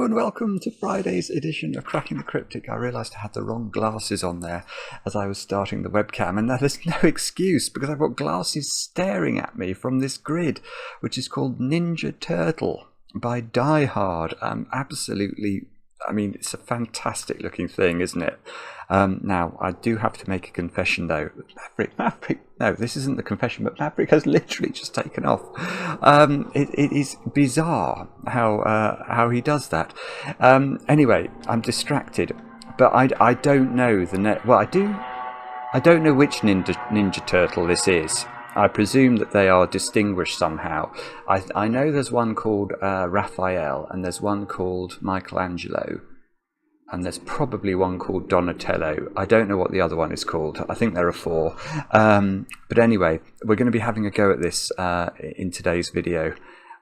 Hello and welcome to Friday's edition of Cracking the Cryptic. I realised I had the wrong glasses on there as I was starting the webcam, and that is no excuse because I've got glasses staring at me from this grid, which is called Ninja Turtle by Die Hard. It's a fantastic looking thing, isn't it? Now, I do have to make a confession though. Maverick, no, this isn't the confession, but Maverick has literally just taken off. It is bizarre how he does that. Anyway, I'm distracted, but I don't know the net. Well, I do. I don't know which Ninja Turtle this is. I presume that they are distinguished somehow. I know there's one called Raphael, and there's one called Michelangelo, and there's probably one called Donatello. I don't know what the other one is called. I think there are four. But anyway, we're going to be having a go at this in today's video.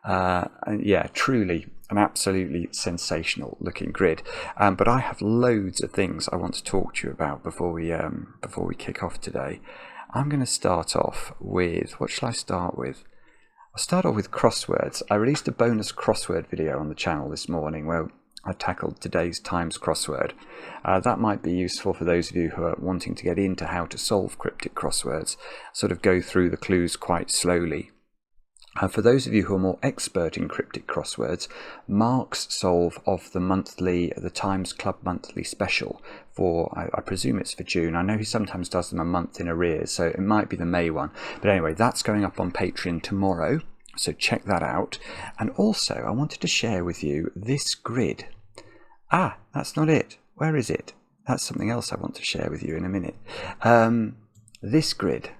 And yeah, truly an absolutely sensational looking grid. But I have loads of things I want to talk to you about before we kick off today. I'm going to start off with, what shall I start with? I'll start off with crosswords. I released a bonus crossword video on the channel this morning where I tackled today's Times crossword. That might be useful for those of you who are wanting to get into how to solve cryptic crosswords, sort of go through the clues quite slowly. For those of you who are more expert in cryptic crosswords, Mark's solve of the Times Club monthly special for, I presume it's for June. I know he sometimes does them a month in arrears, so it might be the May one. But anyway, that's going up on Patreon tomorrow, so check that out. And also, I wanted to share with you this grid. Ah, that's not it. Where is it? That's something else I want to share with you in a minute. This grid,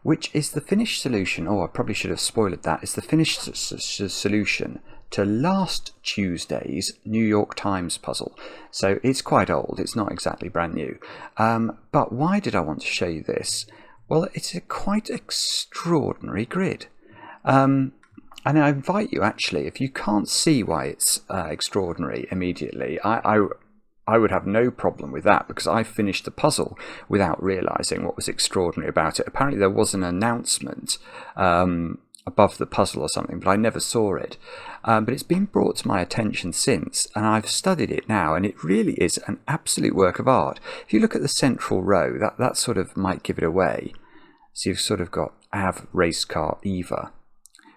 which is the finished solution, I probably should have spoiled that, it's the finished solution to last Tuesday's New York Times puzzle. So it's quite old, it's not exactly brand new. But why did I want to show you this? Well, it's a quite extraordinary grid. And I invite you, actually, if you can't see why it's extraordinary immediately, I would have no problem with that because I finished the puzzle without realising what was extraordinary about it. Apparently there was an announcement above the puzzle or something, but I never saw it. But it's been brought to my attention since, and I've studied it now, and it really is an absolute work of art. If you look at the central row, that sort of might give it away. So you've sort of got Av, race car, Eva.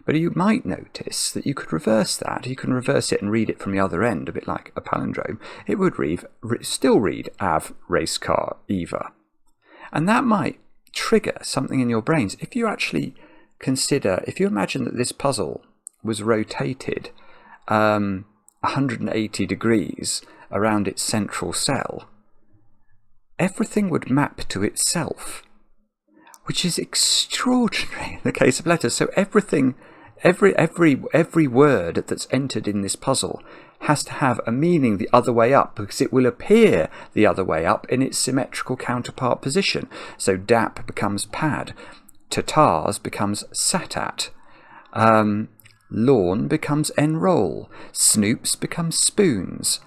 But you might notice that you could reverse that. You can reverse it and read it from the other end, a bit like a palindrome. It would still read Av, race car, Eva. And that might trigger something in your brains. If you actually if you imagine that this puzzle was rotated 180 degrees around its central cell, everything would map to itself, which is extraordinary in the case of letters. So everything, every word that's entered in this puzzle has to have a meaning the other way up because it will appear the other way up in its symmetrical counterpart position. So DAP becomes pad, Tatars becomes sat at, lawn becomes enroll, snoops becomes spoons,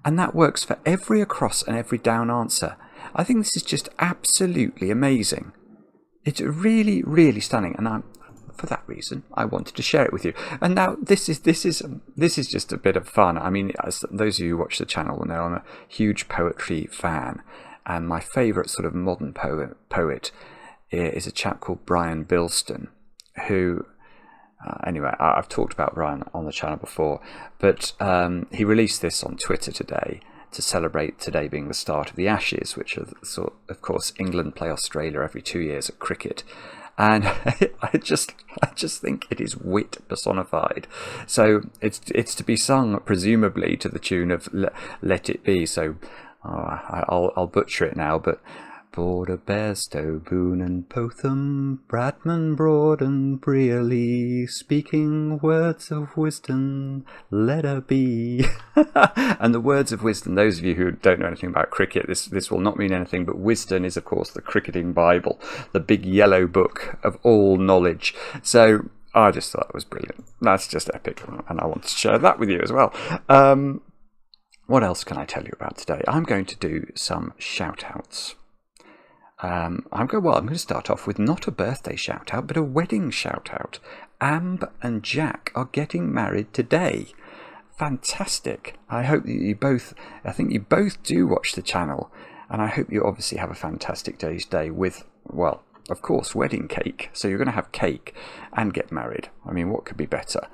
and that works for every across and every down answer. I think this is just absolutely amazing. It's really, really stunning, and for that reason, I wanted to share it with you. And now this is just a bit of fun. I mean, as those of you who watch the channel will know, I'm a huge poetry fan, and my favourite sort of modern poet is a chap called Brian Bilston, who, anyway, I've talked about Brian on the channel before, but he released this on Twitter today to celebrate today being the start of the Ashes, which are of course England play Australia every 2 years at cricket, and I just think it is wit personified. So it's to be sung presumably to the tune of Let It Be. So I'll butcher it now, but Border Bairstow, Boone and Potham, Bradman, Broad and Brearley, speaking words of wisdom, let her be. And the words of wisdom, those of you who don't know anything about cricket, this will not mean anything, but wisdom is, of course, the cricketing Bible, the big yellow book of all knowledge. So I just thought it was brilliant. That's just epic, and I want to share that with you as well. What else can I tell you about today? I'm going to do some shout-outs. I'm going to start off with not a birthday shout-out, but a wedding shout-out. Amb and Jack are getting married today. fantastic. I hope that you both, I think you both do watch the channel, and I hope you obviously have a fantastic day today with, well, of course, wedding cake. So you're going to have cake and get married. I mean, what could be better?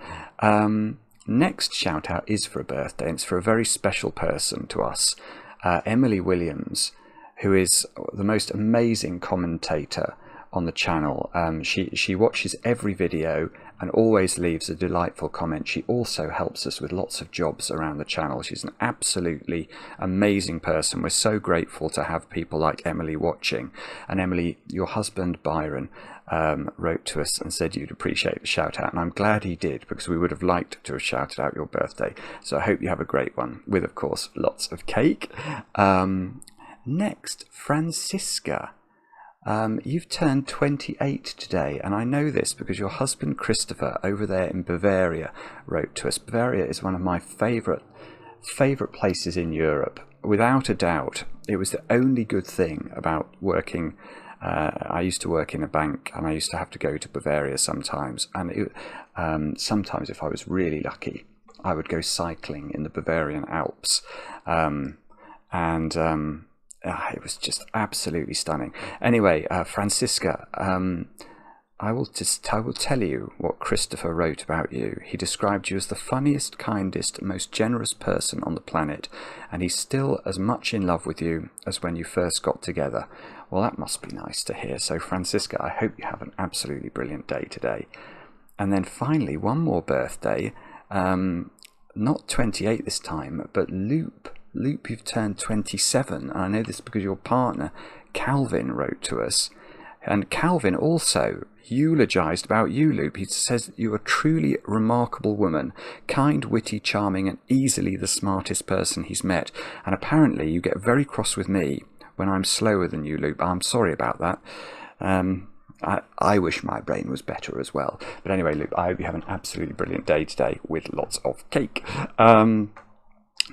Next shout out is for a birthday, and it's for a very special person to us, Emily Williams, who is the most amazing commentator on the channel. She watches every video and always leaves a delightful comment. She also helps us with lots of jobs around the channel. She's an absolutely amazing person. We're so grateful to have people like Emily watching. And Emily, your husband Byron wrote to us and said you'd appreciate the shout out, and I'm glad he did, because we would have liked to have shouted out your birthday. So I hope you have a great one with, of course, lots of cake. Next, Francisca. You've turned 28 today, and I know this because your husband Christopher over there in Bavaria wrote to us. Bavaria is one of my favourite places in Europe, without a doubt. It was the only good thing about working. I used to work in a bank, and I used to have to go to Bavaria sometimes, and sometimes if I was really lucky, I would go cycling in the Bavarian Alps, it was just absolutely stunning. Anyway, Francisca, I will tell you what Christopher wrote about you. He described you as the funniest, kindest, most generous person on the planet, and he's still as much in love with you as when you first got together. Well, that must be nice to hear. So, Francisca, I hope you have an absolutely brilliant day today. And then finally, one more birthday, not 28 this time, but Loop, you've turned 27, and I know this because your partner, Calvin, wrote to us. And Calvin also eulogised about you, Loop. He says that you're a truly remarkable woman, kind, witty, charming, and easily the smartest person he's met. And apparently you get very cross with me when I'm slower than you, Loop. I'm sorry about that. I wish my brain was better as well. But anyway, Loop, I hope you have an absolutely brilliant day today with lots of cake.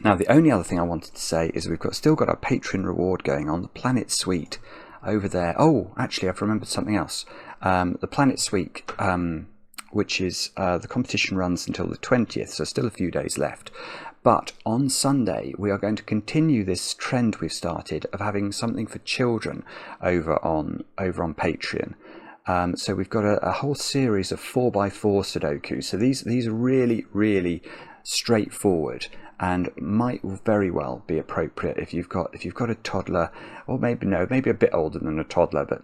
Now, the only other thing I wanted to say is we've still got our Patreon reward going on, the Planet Suite over there. Oh, actually, I've remembered something else. The Planet Suite, which is the competition runs until the 20th, so still a few days left. But on Sunday, we are going to continue this trend we've started of having something for children over on Patreon. So we've got a whole series of 4x4 Sudoku. So these are really, really straightforward and might very well be appropriate if you've got a toddler, or maybe a bit older than a toddler, but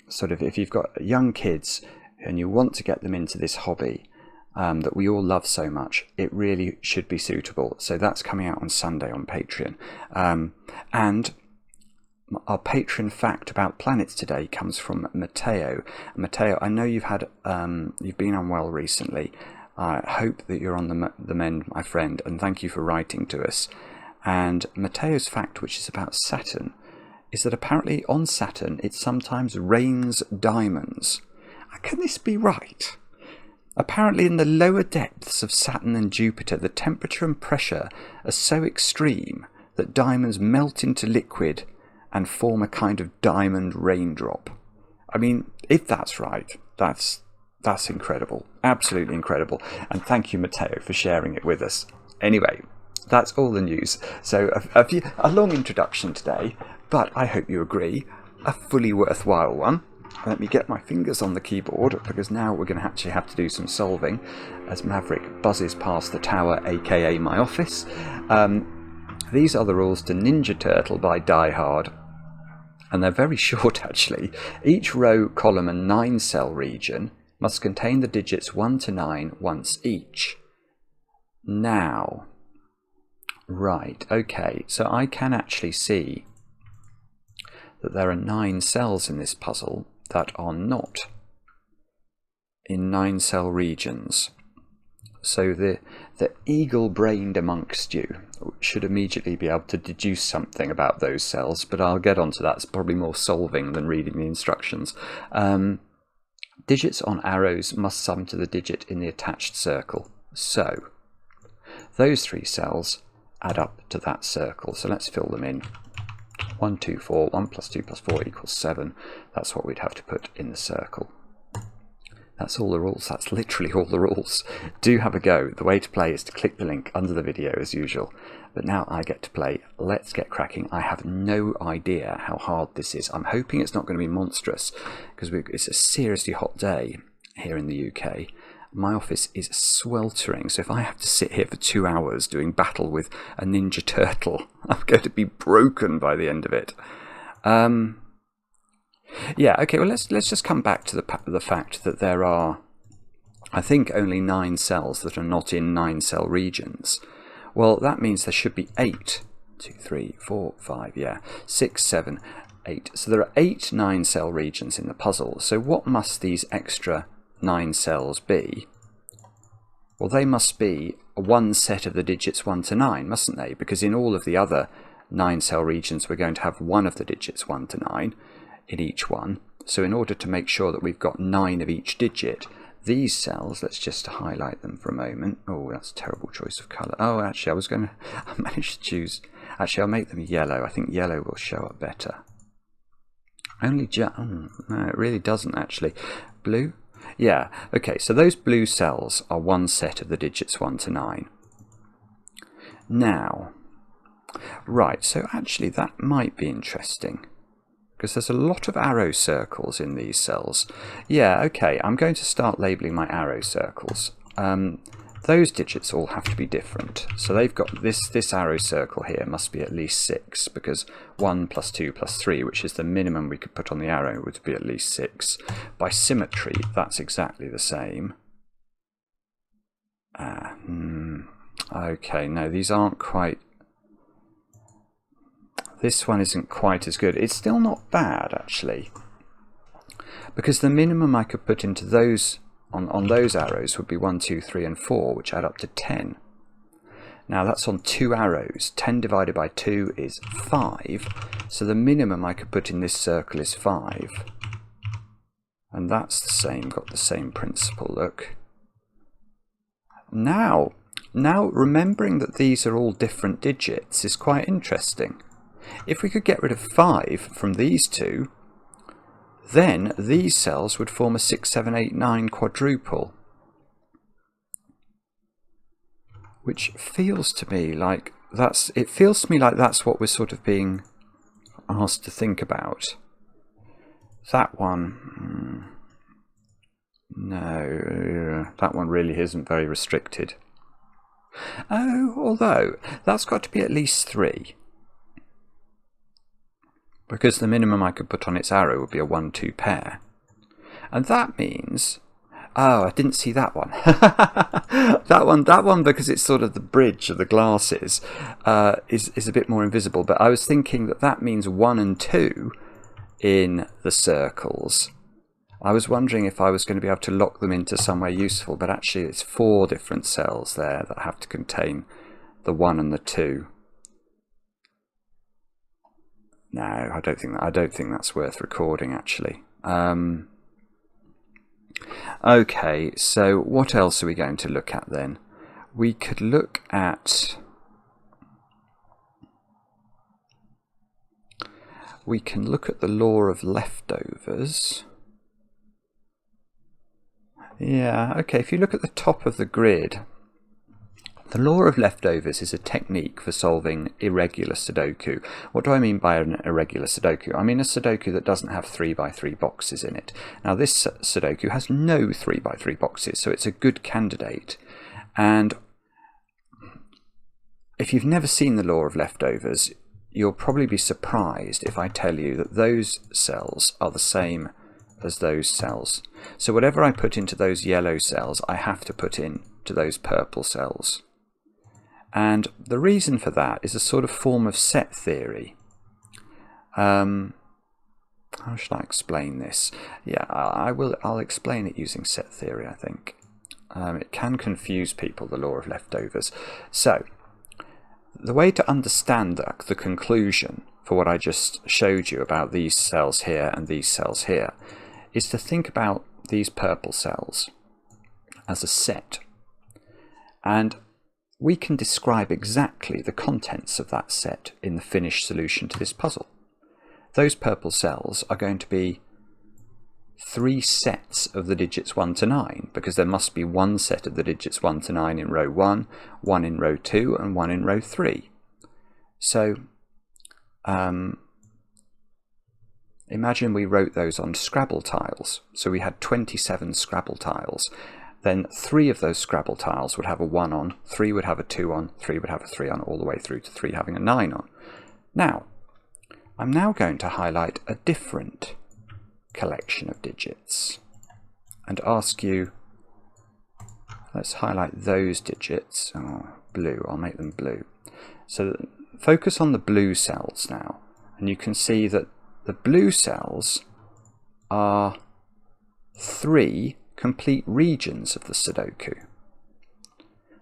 sort of if you've got young kids and you want to get them into this hobby that we all love so much, it really should be suitable. So that's coming out on Sunday on Patreon. And our Patreon fact about planets today comes from Matteo. Matteo, I know you've been unwell recently. I hope that you're on the mend, my friend, and thank you for writing to us. And Matteo's fact, which is about Saturn, is that apparently on Saturn it sometimes rains diamonds. Can this be right? Apparently in the lower depths of Saturn and Jupiter, the temperature and pressure are so extreme that diamonds melt into liquid and form a kind of diamond raindrop. I mean, if that's right, that's incredible. Absolutely incredible. And thank you, Matteo, for sharing it with us. Anyway, that's all the news. So a long introduction today, but I hope you agree, a fully worthwhile one. Let me get my fingers on the keyboard, because now we're going to actually have to do some solving as Maverick buzzes past the tower, aka my office. These are the rules to Ninja Turtle by Die Hard. And they're very short, actually. Each row, column, and 9-cell region must contain the digits 1 to 9 once each. Now, right, okay, so I can actually see that there are 9 cells in this puzzle that are not in 9-cell regions. So the eagle-brained amongst you should immediately be able to deduce something about those cells, but I'll get onto that. It's probably more solving than reading the instructions. Digits on arrows must sum to the digit in the attached circle. So those 3 cells add up to that circle. So let's fill them in. 1, 2, 4. 1 plus 2 plus 4 equals 7. That's what we'd have to put in the circle. That's all the rules. That's literally all the rules. Do have a go. The way to play is to click the link under the video as usual. But now I get to play. Let's get cracking. I have no idea how hard this is. I'm hoping it's not going to be monstrous because it's a seriously hot day here in the UK. My office is sweltering, so if I have to sit here for 2 hours doing battle with a Ninja Turtle, I'm going to be broken by the end of it. Yeah, okay, well, let's just come back to the fact that there are, I think, only 9 cells that are not in 9-cell regions. Well, that means there should be 8. 2, 3, 4, 5, yeah, 6, 7, 8. So there are 8 9-cell regions in the puzzle. So what must these extra 9 cells be? Well, they must be one set of the digits 1 to 9, mustn't they? Because in all of the other 9-cell regions, we're going to have one of the digits 1 to 9 in each one. So in order to make sure that we've got 9 of each digit, these cells, let's just highlight them for a moment. Oh, that's a terrible choice of colour. Oh, actually, I managed to choose, actually, I'll make them yellow. I think yellow will show up better. No, it really doesn't, actually. Blue? Yeah, okay, so those blue cells are one set of the digits 1 to 9. Now, right, so actually that might be interesting, because there's a lot of arrow circles in these cells. Yeah, okay, I'm going to start labelling my arrow circles. Those digits all have to be different. So they've got this arrow circle here must be at least 6, because 1 plus 2 plus 3, which is the minimum we could put on the arrow, would be at least 6. By symmetry, that's exactly the same. Okay, no, these aren't quite... This one isn't quite as good. It's still not bad, actually, because the minimum I could put into those on those arrows would be 1, 2, 3, and 4, which add up to 10. Now that's on 2 arrows. 10 divided by 2 is 5, so the minimum I could put in this circle is 5. And that's the same, got the same principle, look. Now remembering that these are all different digits is quite interesting. If we could get rid of 5 from these two, then these cells would form a 6, 7, 8, 9 quadruple. Which feels to me like that's what we're sort of being asked to think about. That one, no, that one really isn't very restricted. Oh, although that's got to be at least 3. Because the minimum I could put on its arrow would be a 1, 2 pair. And that means... Oh, I didn't see that one. that one, because it's sort of the bridge of the glasses, is a bit more invisible. But I was thinking that means 1 and 2 in the circles. I was wondering if I was going to be able to lock them into somewhere useful, but actually it's 4 different cells there that have to contain the 1 and the 2. No, I don't think that's worth recording, actually. Okay, so what else are we going to look at then? We could look at... We can look at the law of leftovers. Yeah, okay, if you look at the top of the grid, the law of leftovers is a technique for solving irregular Sudoku. What do I mean by an irregular Sudoku? I mean a Sudoku that doesn't have 3x3 boxes in it. Now this Sudoku has no 3x3 boxes, so it's a good candidate. And if you've never seen the law of leftovers, you'll probably be surprised if I tell you that those cells are the same as those cells. So whatever I put into those yellow cells, I have to put into those purple cells. And the reason for that is a sort of form of set theory. How should I explain this? Yeah, I'll explain it using set theory, I think. It can confuse people, the law of leftovers. So, the way to understand the conclusion for what I just showed you about these cells here and these cells here is to think about these purple cells as a set. And we can describe exactly the contents of that set in the finished solution to this puzzle. Those purple cells are going to be 3 sets of the digits 1 to 9, because there must be one set of the digits 1 to 9 in row 1, one in row 2, and one in row 3. So imagine we wrote those on Scrabble tiles. So we had 27 Scrabble tiles. Then 3 of those Scrabble tiles would have a 1 on, 3 would have a 2 on, 3 would have a 3 on, all the way through to 3 having a 9 on. Now, I'm now going to highlight a different collection of digits and ask you, let's highlight those digits. Oh, blue, I'll make them blue. So focus on the blue cells now, and you can see that the blue cells are 3 complete regions of the Sudoku.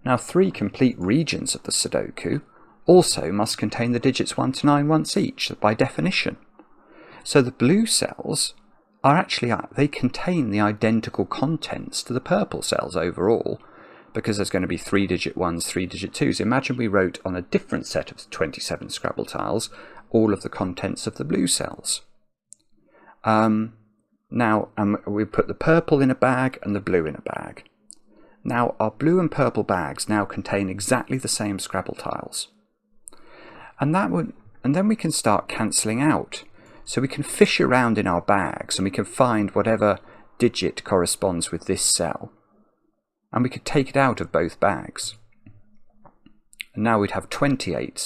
Now 3 complete regions of the Sudoku also must contain the digits 1 to 9 once each, by definition. So the blue cells are actually, they contain the identical contents to the purple cells overall, because there's going to be 3-digit 1s, 3-digit 2s. Imagine we wrote on a different set of 27 Scrabble tiles all of the contents of the blue cells. Now we put the purple in a bag and the blue in a bag. Now our blue and purple bags now contain exactly the same Scrabble tiles. And then we can start cancelling out. So we can fish around in our bags and we can find whatever digit corresponds with this cell. And we could take it out of both bags. And now we'd have 28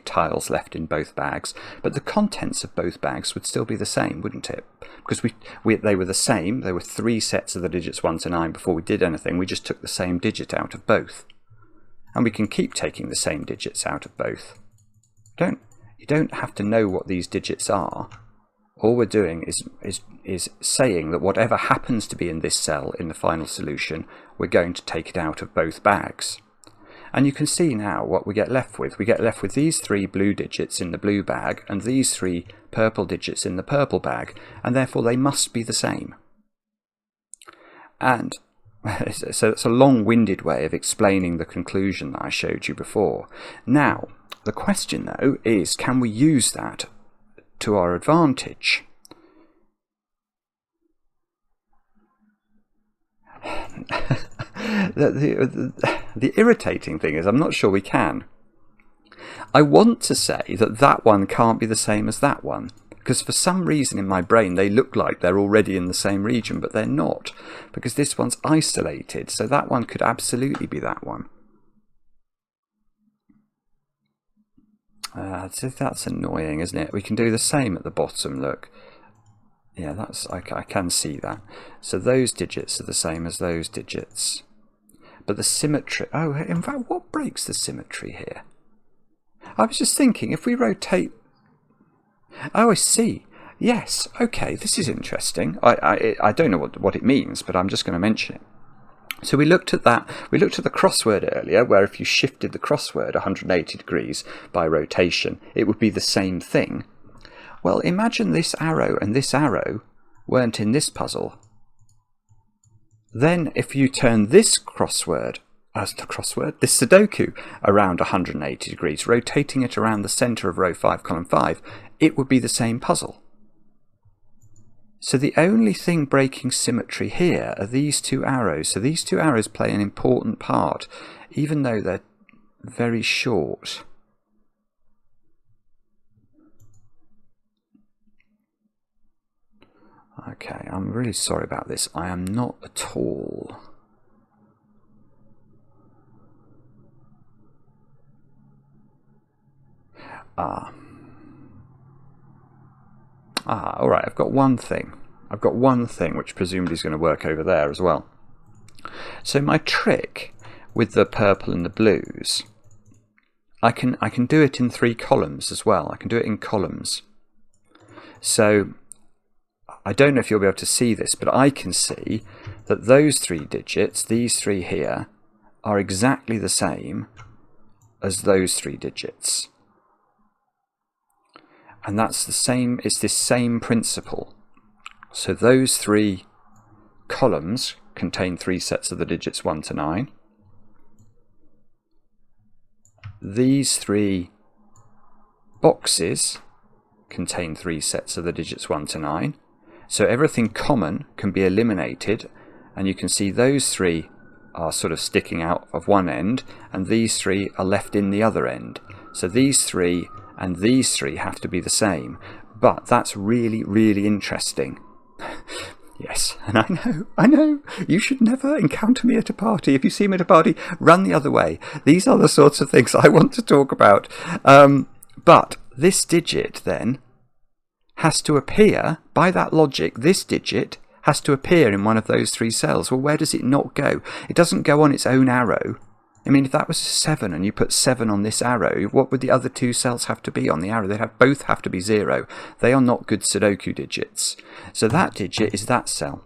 tiles left in both bags, but the contents of both bags would still be the same, wouldn't it? Because they were the same. There were 3 sets of the digits 1 to 9 before we did anything. We just took the same digit out of both. And we can keep taking the same digits out of both. You don't have to know what these digits are. All we're doing is saying that whatever happens to be in this cell in the final solution, we're going to take it out of both bags. And you can see now what we get left with. We get left with these 3 blue digits in the blue bag and these 3 purple digits in the purple bag, and therefore they must be the same. And so it's a long-winded way of explaining the conclusion that I showed you before. Now, the question though is, can we use that to our advantage? The irritating thing is I'm not sure we can. I want to say that that one can't be the same as that one, because for some reason in my brain they look like they're already in the same region, but they're not, because this one's isolated, so that one could absolutely be that one. That's annoying, isn't it? We can do the same at the bottom, look. Yeah, I can see that. So those digits are the same as those digits. But the symmetry... Oh, in fact, what breaks the symmetry here? I was just thinking, if we rotate... Oh, I see. Yes, okay, this is interesting. I don't know what it means, but I'm just going to mention it. So we looked at that. We looked at the crossword earlier, where if you shifted the crossword 180 degrees by rotation, it would be the same thing. Well, imagine this arrow and this arrow weren't in this puzzle. Then if you turn this crossword, this Sudoku, around 180 degrees, rotating it around the centre of row 5, column 5, it would be the same puzzle. So the only thing breaking symmetry here are these 2 arrows. So these 2 arrows play an important part, even though they're very short. Okay, I'm really sorry about this. I am not at all. All right, I've got one thing. I've got one thing which presumably is going to work over there as well. So my trick with the purple and the blues, I can do it in 3 columns as well. I can do it in columns. So I don't know if you'll be able to see this, but I can see that those 3 digits, these 3 here, are exactly the same as those 3 digits. And that's the same, it's this same principle. So those 3 columns contain 3 sets of the digits 1 to 9. These 3 boxes contain 3 sets of the digits 1 to 9. So everything common can be eliminated, and you can see those three are sort of sticking out of one end, and these three are left in the other end. So these three and these three have to be the same. But that's really, really interesting. Yes, and I know, you should never encounter me at a party. If you see me at a party, run the other way. These are the sorts of things I want to talk about. But this digit then has to appear, by that logic, this digit has to appear in one of those three cells. Well, where does it not go? It doesn't go on its own arrow. I mean, if that was 7 and you put 7 on this arrow, what would the other two cells have to be on the arrow? They'd both have to be 0. They are not good Sudoku digits. So that digit is that cell.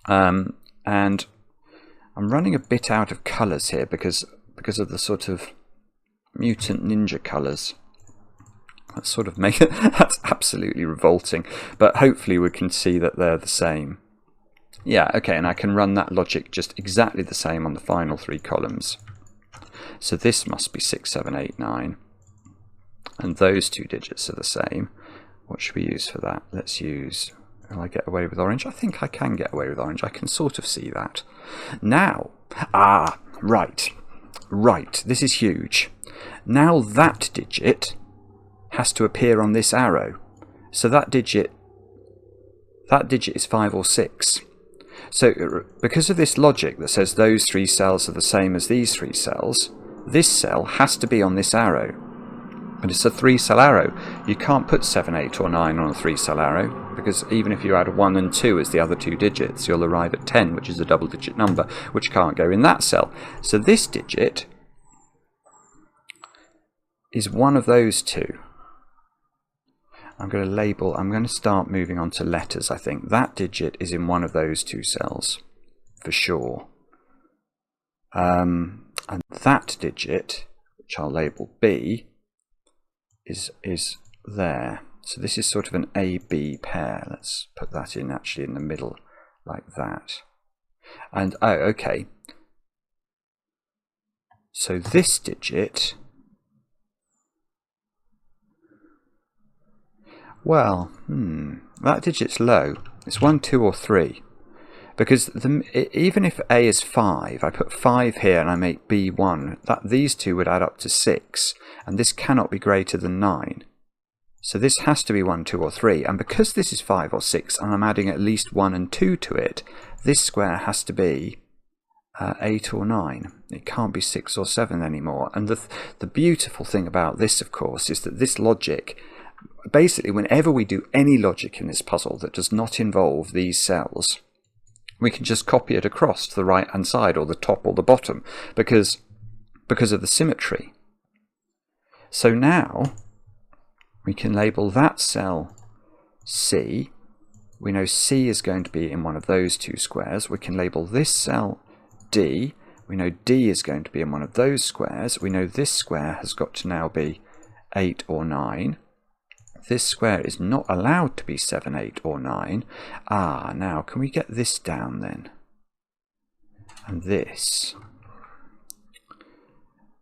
And I'm running a bit out of colours here because of the sort of mutant ninja colours. That sort of make it, that's absolutely revolting. But hopefully we can see that they're the same. Yeah, okay, and I can run that logic just exactly the same on the final 3 columns. So this must be 6, 7, 8, 9. And those 2 digits are the same. What should we use for that? Let's use... Will I get away with orange? I think I can get away with orange. I can sort of see that. Now, right. This is huge. Now that digit has to appear on this arrow. So that digit is 5 or 6. So because of this logic that says those 3 cells are the same as these 3 cells, this cell has to be on this arrow. And it's a 3-cell arrow. You can't put 7, 8 or 9 on a 3-cell arrow, because even if you add 1 and 2 as the other 2 digits, you'll arrive at 10, which is a double-digit number, which can't go in that cell. So this digit is one of those 2. I'm going to start moving on to letters, I think. That digit is in one of those 2 cells, for sure. And that digit, which I'll label B, is there. So this is sort of an A-B pair. Let's put that in actually in the middle, like that. And, oh, okay. So this digit... Well, that digit's low. It's 1, 2 or 3. Because even if A is 5, I put 5 here and I make B 1, these 2 would add up to 6. And this cannot be greater than 9. So this has to be 1, 2 or 3. And because this is 5 or 6 and I'm adding at least 1 and 2 to it, this square has to be 8 or 9. It can't be 6 or 7 anymore. And the beautiful thing about this, of course, is that this logic... Basically, whenever we do any logic in this puzzle that does not involve these cells, we can just copy it across to the right-hand side or the top or the bottom because of the symmetry. So now we can label that cell C. We know C is going to be in one of those 2 squares. We can label this cell D. We know D is going to be in one of those squares. We know this square has got to now be 8 or 9. This square is not allowed to be 7, 8 or 9. Now can we get this down then? And this.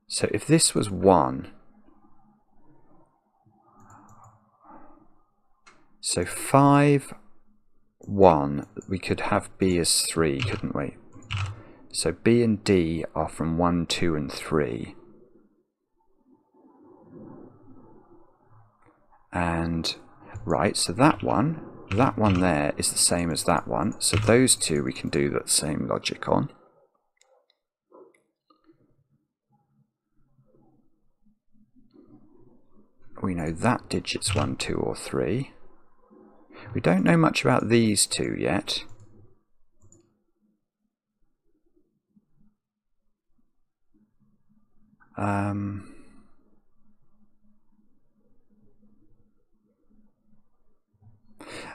So if this was 1, so 5, 1, we could have B as 3, couldn't we? So B and D are from 1, 2 and 3. And right, so that one there is the same as that one. So those 2 we can do that same logic on. We know that digit's 1, 2 or 3. We don't know much about these 2 yet.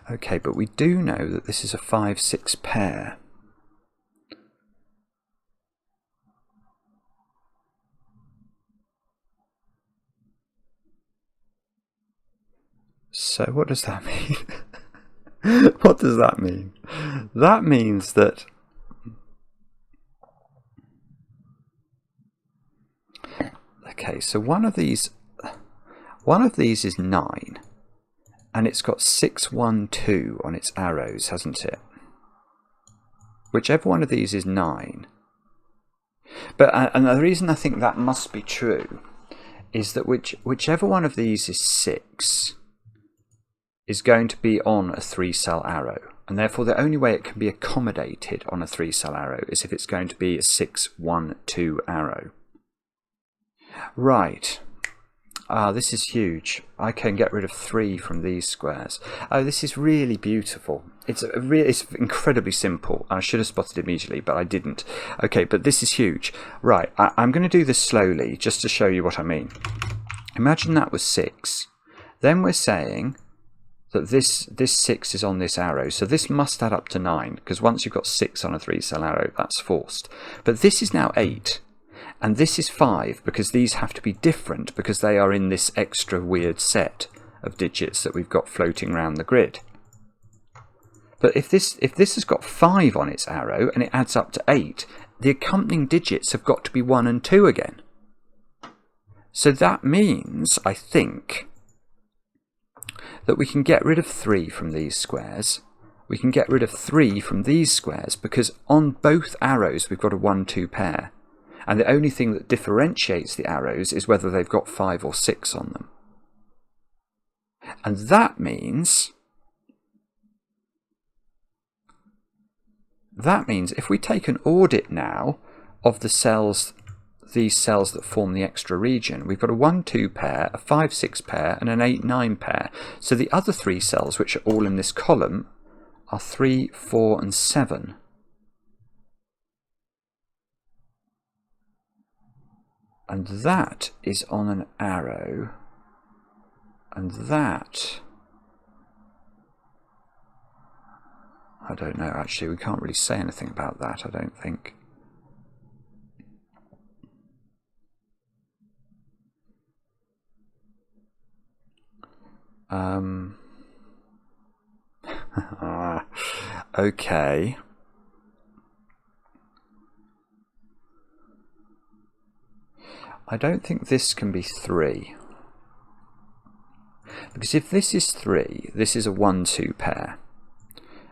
Okay, but we do know that this is a 5, 6 pair. So what does that mean? What does that mean? That means that okay, so one of these is 9 and it's got 6, 1, 2 on its arrows, hasn't it? Whichever one of these is 9. But and the reason I think that must be true is that whichever one of these is 6 is going to be on a 3-cell arrow, and therefore the only way it can be accommodated on a 3-cell arrow is if it's going to be a 6, 1, 2 arrow. Right. This is huge. I can get rid of 3 from these squares. Oh, this is really beautiful. It's incredibly simple. I should have spotted it immediately, but I didn't. Okay, but this is huge. Right, I'm going to do this slowly just to show you what I mean. Imagine that was 6. Then we're saying that this 6 is on this arrow, so this must add up to 9, because once you've got 6 on a 3-cell arrow, that's forced. But this is now 8. And this is 5, because these have to be different because they are in this extra weird set of digits that we've got floating around the grid. But if this has got 5 on its arrow and it adds up to 8, the accompanying digits have got to be 1 and 2 again. So that means, I think, that we can get rid of 3 from these squares. We can get rid of 3 from these squares because on both arrows we've got a 1, 2 pair. And the only thing that differentiates the arrows is whether they've got 5 or 6 on them. And that means if we take an audit now of the cells, these cells that form the extra region, we've got a 1, 2 pair, a 5, 6 pair, and an 8, 9 pair. So the other 3 cells, which are all in this column, are 3, 4, and 7. And that is on an arrow, and that, I don't know, actually we can't really say anything about that, I don't think. Okay. I don't think this can be 3. Because if this is 3, this is a 1, 2 pair.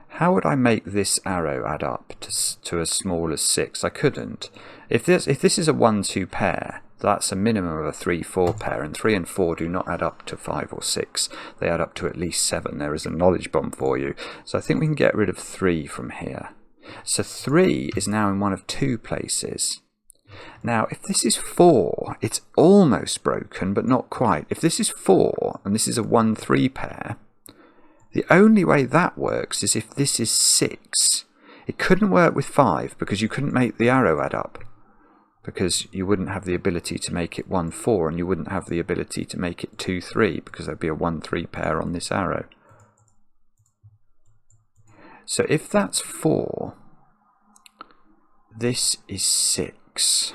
How would I make this arrow add up to as small as 6? I couldn't. If this is a 1, 2 pair, that's a minimum of a 3, 4 pair, and 3 and 4 do not add up to 5 or 6. They add up to at least 7. There is a knowledge bomb for you. So I think we can get rid of 3 from here. So 3 is now in one of 2 places. Now, if this is 4, it's almost broken, but not quite. If this is 4, and this is a 1, 3 pair, the only way that works is if this is 6. It couldn't work with 5, because you couldn't make the arrow add up. Because you wouldn't have the ability to make it 1, 4, and you wouldn't have the ability to make it 2, 3, because there'd be a 1, 3 pair on this arrow. So if that's 4, this is 6.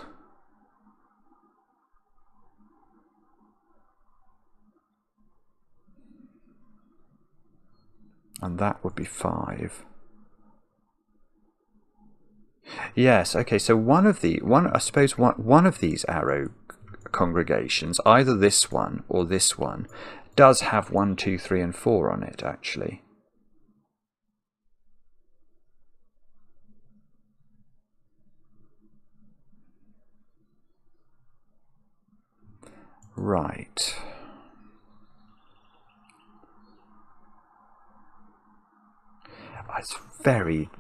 And that would be 5. Yes, okay, so one of these arrow congregations, either this one or this one, does have 1, 2, 3, and 4 on it, actually. Right.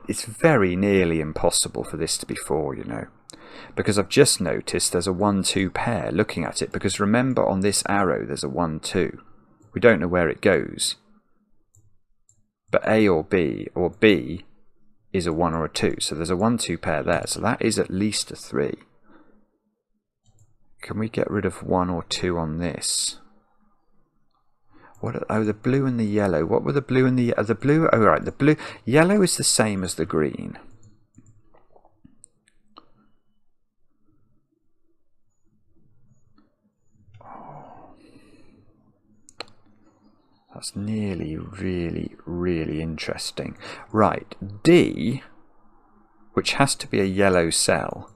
It's very nearly impossible for this to be 4, you know, because I've just noticed there's a 1, 2 pair looking at it, because remember on this arrow there's a 1, 2. We don't know where it goes. But A or B is a 1 or a 2, so there's a 1, 2 pair there, so that is at least a 3. Can we get rid of 1 or 2 on this? Oh, the blue and the yellow. What were the blue and the blue? Oh, right, the blue. Yellow is the same as the green. Oh, that's nearly really interesting. Right, D, which has to be a yellow cell.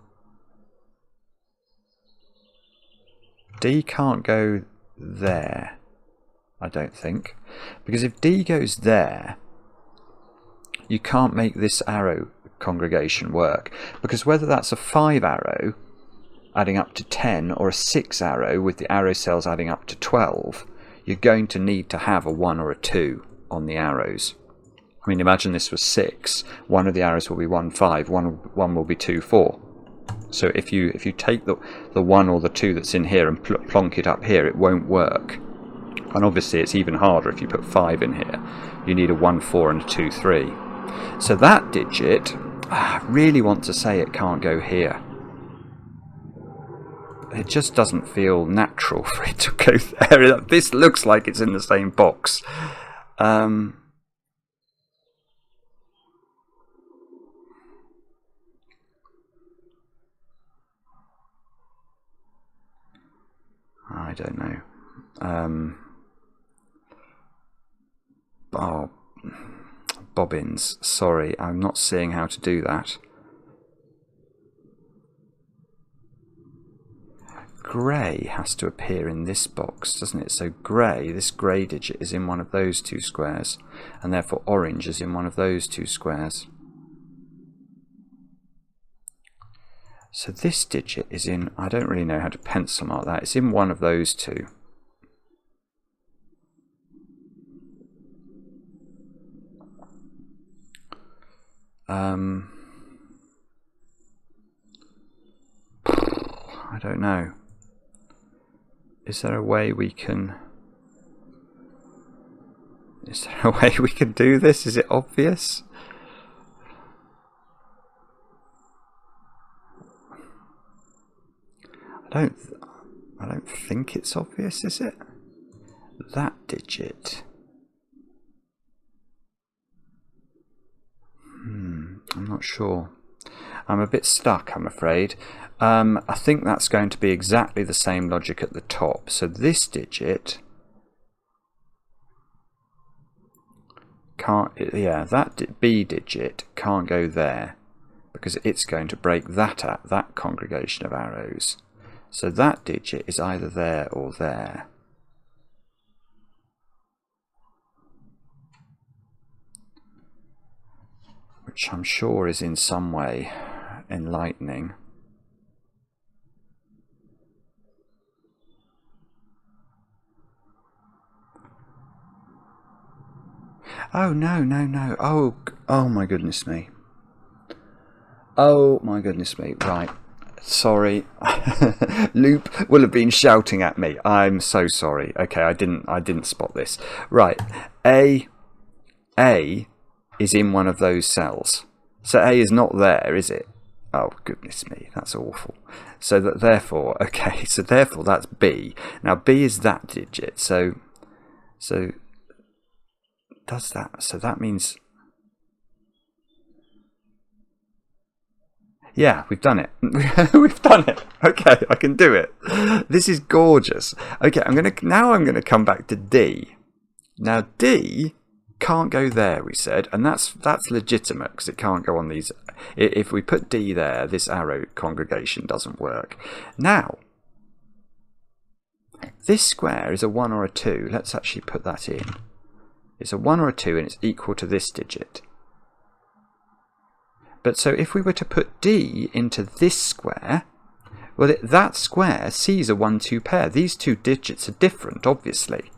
D can't go there. I don't think. Because if D goes there, you can't make this arrow congregation work. Because whether that's a 5 arrow adding up to 10 or a 6 arrow with the arrow cells adding up to 12, you're going to need to have a 1 or a 2 on the arrows. I mean, imagine this was 6. One of the arrows will be 1, 5. One will be 2, 4. So if you take the 1 or the 2 that's in here and plonk it up here, it won't work. And obviously it's even harder if you put 5 in here. You need a 1, 4 and a 2, 3. So that digit, I really want to say it can't go here. It just doesn't feel natural for it to go there. This looks like it's in the same box. I don't know. Oh, bobbins. Sorry, I'm not seeing how to do that. Grey has to appear in this box, doesn't it? So grey, this grey digit is in one of those 2 squares, and therefore orange is in one of those 2 squares. So this digit is in, I don't really know how to pencil mark that, it's in one of those 2. I don't know. Is there a way we can... Is there a way we can do this? Is it obvious? I don't think it's obvious, is it? That digit. I'm not sure. I'm a bit stuck, I'm afraid. I think that's going to be exactly the same logic at the top. So this digit can't, yeah, that B digit can't go there because it's going to break that congregation of arrows. So that digit is either there or there. Which I'm sure is in some way enlightening. Oh, no. Oh my goodness me. Oh my goodness me. Right. Sorry. Loop will have been shouting at me. I'm so sorry. Okay, I didn't spot this. Right. A is in one of those cells. So A is not there, is it? Oh goodness me, that's awful. So therefore that's B. Now B is that digit. So does that? So that means, yeah, we've done it. We've done it. Okay, I can do it. This is gorgeous. Okay, I'm gonna come back to D. Now D can't go there, we said, and that's legitimate because it can't go on these. If we put D there, this arrow congregation doesn't work. Now, this square is a 1 or a 2. Let's actually put that in. It's a 1 or a 2 and it's equal to this digit. But so if we were to put D into this square, well, that square sees a 1, 2 pair. These 2 digits are different, obviously.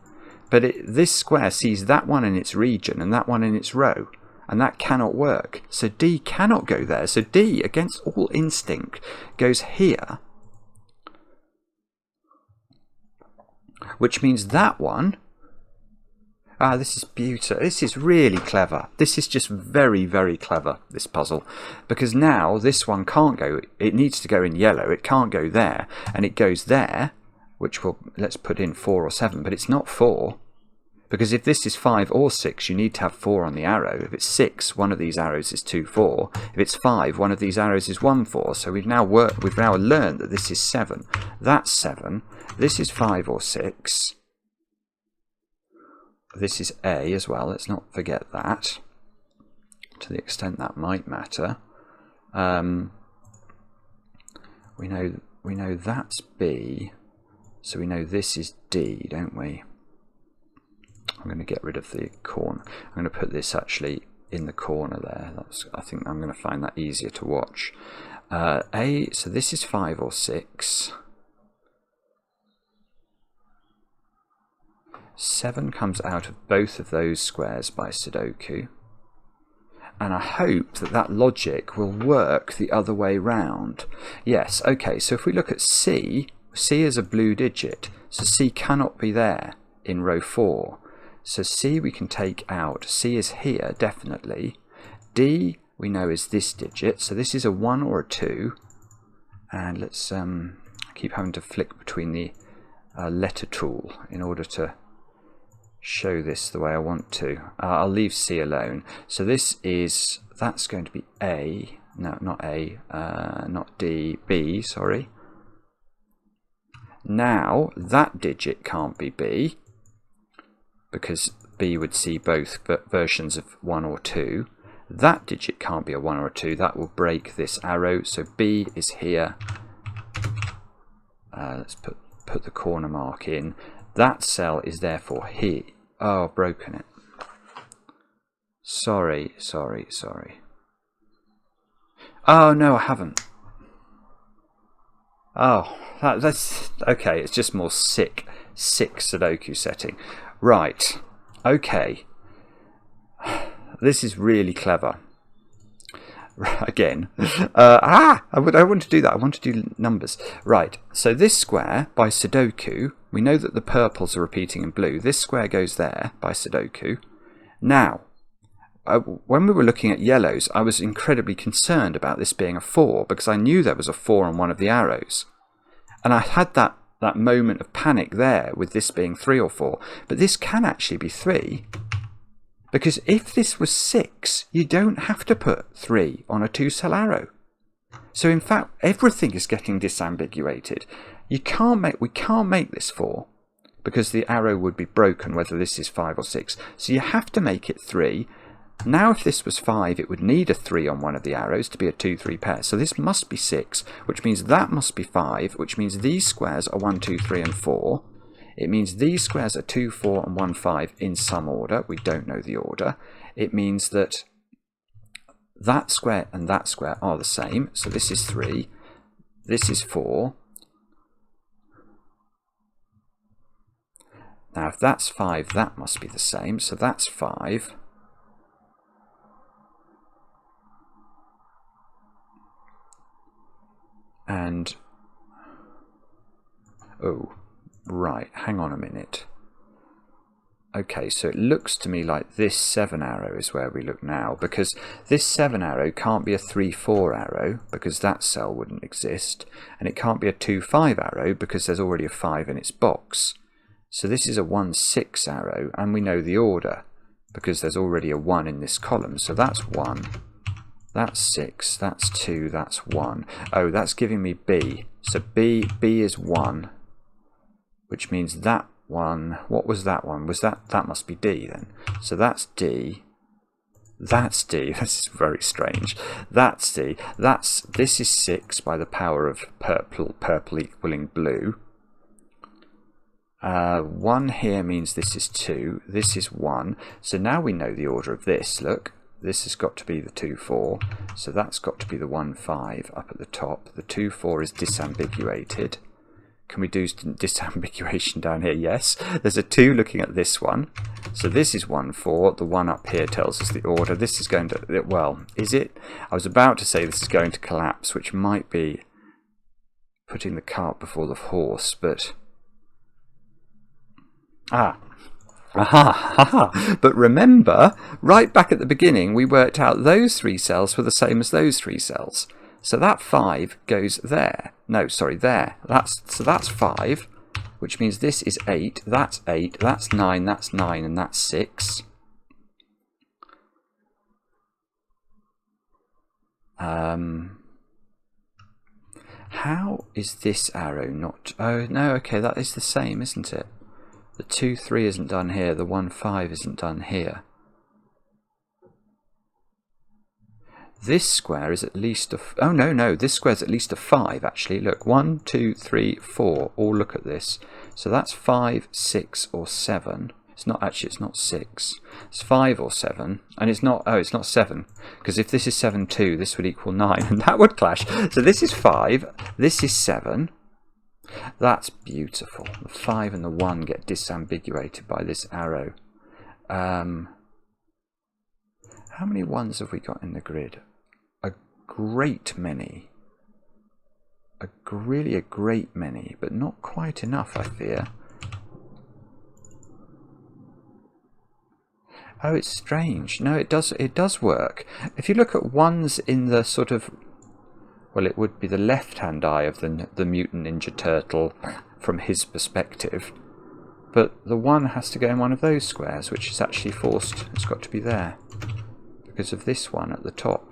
But this square sees that one in its region and that one in its row. And that cannot work. So D cannot go there. So D, against all instinct, goes here. Which means that one... Ah, this is beautiful. This is really clever. This is just very, very clever, this puzzle. Because now this one can't go. It needs to go in yellow. It can't go there. And it goes there, which will, let's put in 4 or 7. But it's not 4. Because if this is 5 or 6, you need to have 4 on the arrow. If it's 6, one of these arrows is 2, 4. If it's 5, one of these arrows is 1, 4. So we've now learned that this is 7. That's 7. This is 5 or 6. This is A as well. Let's not forget that. To the extent that might matter. We know that's B. So we know this is D, don't we? I'm going to get rid of the corner. I'm going to put this actually in the corner there. I think I'm going to find that easier to watch. So this is 5 or 6. 7 comes out of both of those squares by Sudoku. And I hope that that logic will work the other way round. Yes, okay, so if we look at C, C is a blue digit, so C cannot be there in row 4. So C we can take out. C is here, definitely. D we know is this digit, so this is a 1 or a 2. And let's keep having to flick between the letter tool in order to show this the way I want to. I'll leave C alone. So that's going to be A, no, not A, not D, B, sorry. Now, that digit can't be B, because B would see both versions of 1 or 2. That digit can't be a 1 or a 2, that will break this arrow, so B is here. Let's put the corner mark in. That cell is therefore here. Oh, I've broken it. Sorry. Oh, no, I haven't. Oh, that's... Okay, it's just more sick Sudoku setting. Right, okay. This is really clever. Again. I want to do that. I want to do numbers. Right, so this square by Sudoku, we know that the purples are repeating in blue. This square goes there by Sudoku. Now, when we were looking at yellows, I was incredibly concerned about this being a 4 because I knew there was a 4 on one of the arrows. And I had that moment of panic there with this being 3 or 4. But this can actually be 3. Because if this was 6, you don't have to put 3 on a 2-cell arrow. So in fact, everything is getting disambiguated. We can't make this 4 because the arrow would be broken whether this is 5 or 6. So you have to make it 3. Now if this was 5, it would need a 3 on one of the arrows to be a 2-3 pair. So this must be 6, which means that must be 5, which means these squares are 1, 2, 3 and 4. It means these squares are 2, 4 and 1, 5 in some order. We don't know the order. It means that that square and that square are the same. So this is 3. This is 4. Now if that's 5, that must be the same. So that's 5. And... oh... right, hang on a minute. Okay, so it looks to me like this 7 arrow is where we look now, because this 7 arrow can't be a 3-4 arrow, because that cell wouldn't exist, and it can't be a 2-5 arrow, because there's already a 5 in its box. So this is a 1-6 arrow, and we know the order, because there's already a 1 in this column. So that's 1, that's 6, that's 2, that's 1. Oh, that's giving me B. So B is 1. Which means that one, what was that one? Was that must be D then. So that's D. That's D. This is very strange. That's D. This is 6 by the power of purple equaling blue. 1 here means this is 2. This is 1. So now we know the order of this. Look, this has got to be the 2-4. So that's got to be the 1-5 up at the top. The 2-4 is disambiguated. Can we do disambiguation down here? Yes. There's a 2 looking at this one. So this is 1-4. The 1 up here tells us the order. This is going to... well, is it? I was about to say this is going to collapse, which might be putting the cart before the horse, but... But remember, right back at the beginning, we worked out those 3 cells were the same as those 3 cells. So that 5 goes there. No, sorry, there. So that's 5, which means this is 8, that's 8, that's 9, and that's 6. How is this arrow not... oh, no, okay, that is the same, isn't it? The 2-3 isn't done here, the 1-5 isn't done here. This square is at least a... oh, no, this square is at least a 5, actually. Look, 1, 2, 3, 4. All look at this. So that's 5, 6, or 7. It's not actually, it's not 6. It's 5 or 7. And it's not, oh, it's not 7. Because if this is 7, 2, this would equal 9. And that would clash. So this is 5. This is 7. That's beautiful. The 5 and the 1 get disambiguated by this arrow. How many 1s have we got in the grid? A great many. Really a great many. But not quite enough, I fear. Oh, it's strange. No, it does work. If you look at 1s in the sort of, well, it would be the left-hand eye of the Mutant Ninja Turtle from his perspective. But the 1 has to go in one of those squares, which is actually forced. It's got to be there because of this one at the top.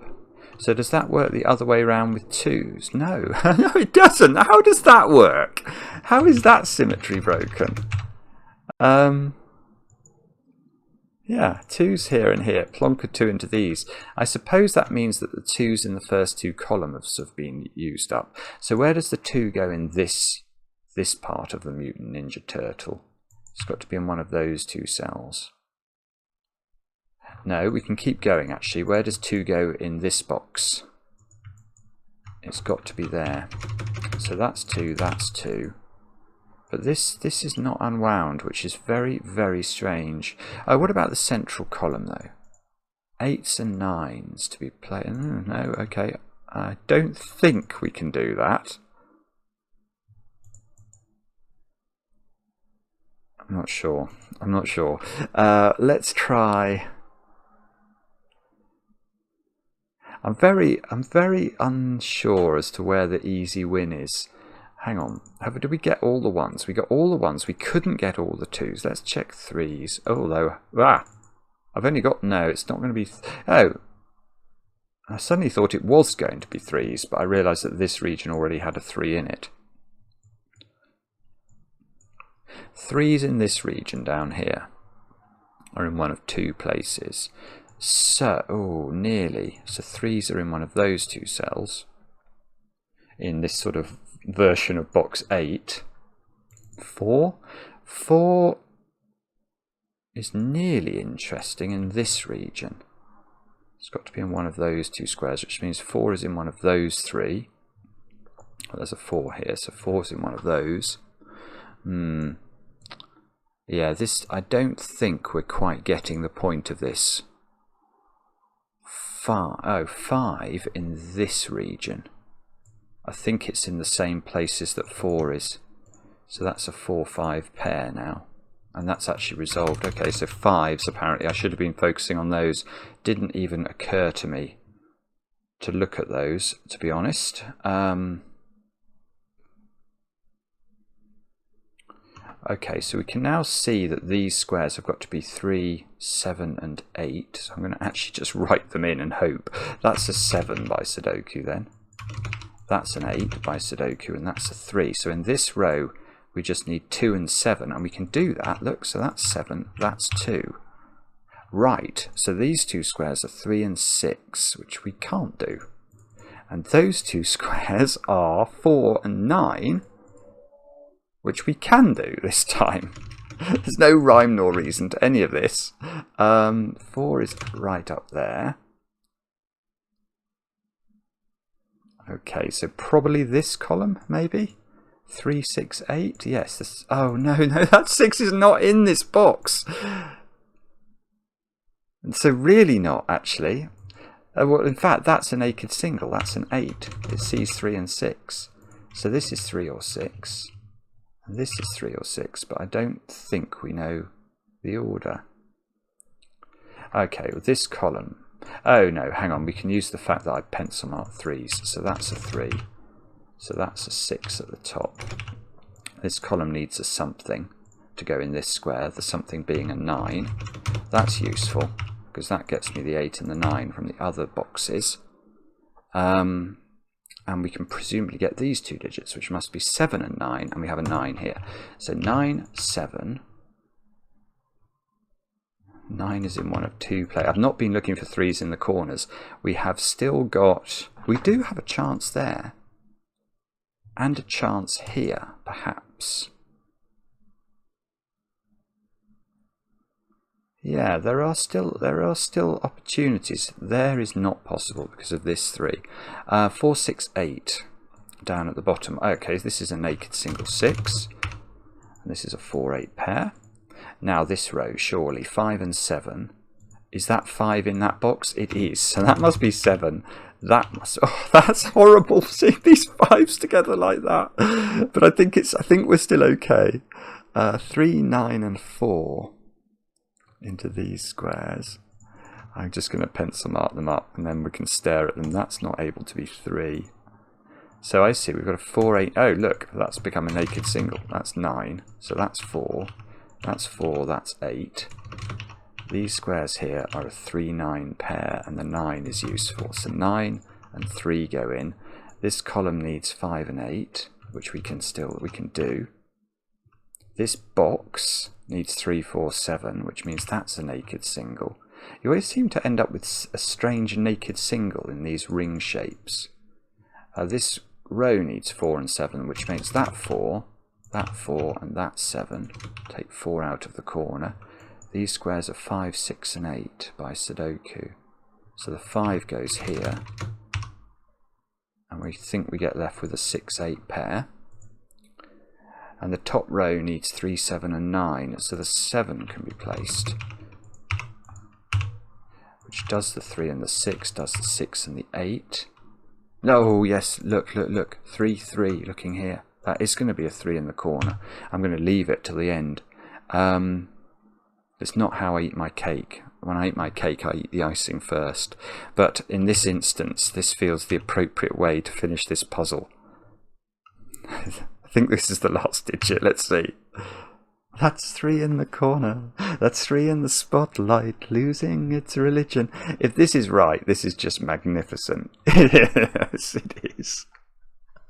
So does that work the other way around with 2s? No. No, it doesn't. How does that work? How is that symmetry broken? Yeah, 2s here and here. Plonk a 2 into these. I suppose that means that the 2s in the first 2 columns have been used up. So where does the 2 go in this part of the Mutant Ninja Turtle? It's got to be in one of those 2 cells. No, we can keep going actually. Where does 2 go in this box? It's got to be there. So that's 2, that's 2. But this is not unwound, which is very, very strange. Oh, what about the central column, though? 8s and 9s to be played. No, okay. I don't think we can do that. I'm not sure. I'm not sure. Let's try. I'm very unsure as to where the easy win is. Hang on, did we get all the 1s? We got all the 1s. We couldn't get all the 2s. Let's check 3s. Although, I've only got, no, it's not going to be, oh. I suddenly thought it was going to be 3s, but I realised that this region already had a 3 in it. 3s in this region down here are in one of 2 places. So, oh, nearly. So 3s are in one of those 2 cells. In this sort of version of box 8. 4 is nearly interesting in this region. It's got to be in one of those 2 squares, which means 4 is in one of those 3. Well, there's a 4 here, so 4 is in one of those. Yeah, this, I don't think we're quite getting the point of this. 5 in this region. I think it's in the same places that 4 is. So that's a 4-5 pair now. And that's actually resolved. Okay, so 5s apparently. I should have been focusing on those. Didn't even occur to me to look at those, to be honest. Okay, so we can now see that these squares have got to be 3, 7 and 8. So I'm going to actually just write them in and hope. That's a 7 by Sudoku then. That's an 8 by Sudoku, and that's a 3. So in this row, we just need 2 and 7, and we can do that. Look, so that's 7, that's 2. Right, so these 2 squares are 3 and 6, which we can't do. And those 2 squares are 4 and 9, which we can do this time. There's no rhyme nor reason to any of this. 4 is right up there. Okay, so probably this column, maybe? 3, 6, 8? Yes. This, oh, no, that 6 is not in this box. And so really not, actually. Well, in fact, that's a naked single. That's an 8. It sees 3 and 6. So this is 3 or 6. And this is 3 or 6, but I don't think we know the order. Okay, well, this column. Oh no, hang on, we can use the fact that I pencil marked 3s. So that's a 3. So that's a 6 at the top. This column needs a something to go in this square, the something being a 9. That's useful, because that gets me the 8 and the 9 from the other boxes. And we can presumably get these 2 digits, which must be 7 and 9, and we have a 9 here. So 9, 7. 9 is in one of 2 play. I've not been looking for 3s in the corners. We have still got... We do have a chance there. And a chance here, perhaps. Yeah, there are still opportunities. There is not possible because of this 3. 4, 6, 8 down at the bottom. Okay, this is a naked single 6. And this is a 4, 8 pair. Now this row, surely 5 and 7. Is that 5 in that box? It is. So that must be 7. That must. Oh, that's horrible. Seeing these 5s together like that. But I think we're still okay. 3, 9, and 4 into these squares. I'm just going to pencil mark them up, and then we can stare at them. That's not able to be 3. So I see we've got a 4, 8. Oh, look, that's become a naked single. That's 9. So that's 4. That's 4. That's 8. These squares here are a 3, 9 pair, and the 9 is useful. So 9 and 3 go in. This column needs 5 and 8, which we can do. This box needs 3, 4, 7, which means that's a naked single. You always seem to end up with a strange naked single in these ring shapes. This row needs 4 and 7, which makes that 4, and that 7. Take 4 out of the corner. These squares are 5, 6, and 8 by Sudoku. So the 5 goes here. And we think we get left with a 6, 8 pair. And the top row needs 3, 7, and 9. So the 7 can be placed. Which does the 3 and the 6, does the 6 and the 8. No, yes, look. 3, 3, looking here. That is going to be a 3 in the corner. I'm going to leave it till the end. It's not how I eat my cake. When I eat my cake, I eat the icing first. But in this instance, this feels the appropriate way to finish this puzzle. I think this is the last digit. Let's see. That's 3 in the corner. That's 3 in the spotlight, losing its religion. If this is right, this is just magnificent. Yes, it is.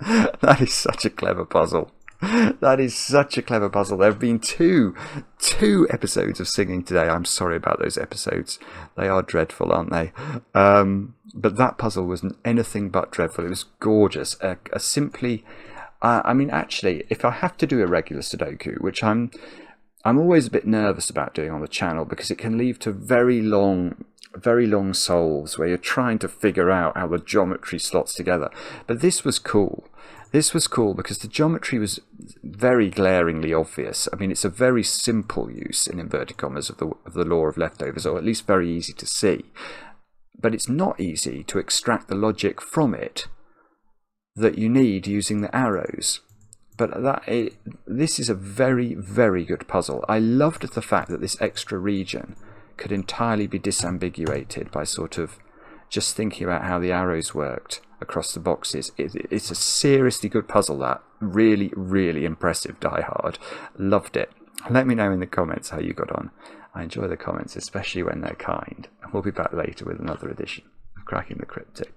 That is such a clever puzzle. That is such a clever puzzle. There have been two episodes of singing today. I'm sorry about those episodes. They are dreadful, aren't they? But that puzzle was anything but dreadful. It was gorgeous. I mean, actually, if I have to do a regular Sudoku, which I'm always a bit nervous about doing on the channel because it can lead to very long solves where you're trying to figure out how the geometry slots together. But this was cool. This was cool because the geometry was very glaringly obvious. I mean, it's a very simple use, in inverted commas, of the law of leftovers, or at least very easy to see. But it's not easy to extract the logic from it that you need using the arrows. But this is a very, very good puzzle. I loved the fact that this extra region could entirely be disambiguated by sort of just thinking about how the arrows worked across the boxes. It's a seriously good puzzle, that. Really, really impressive, Die Hard. Loved it. Let me know in the comments how you got on. I enjoy the comments, especially when they're kind. And we'll be back later with another edition of Cracking the Cryptic.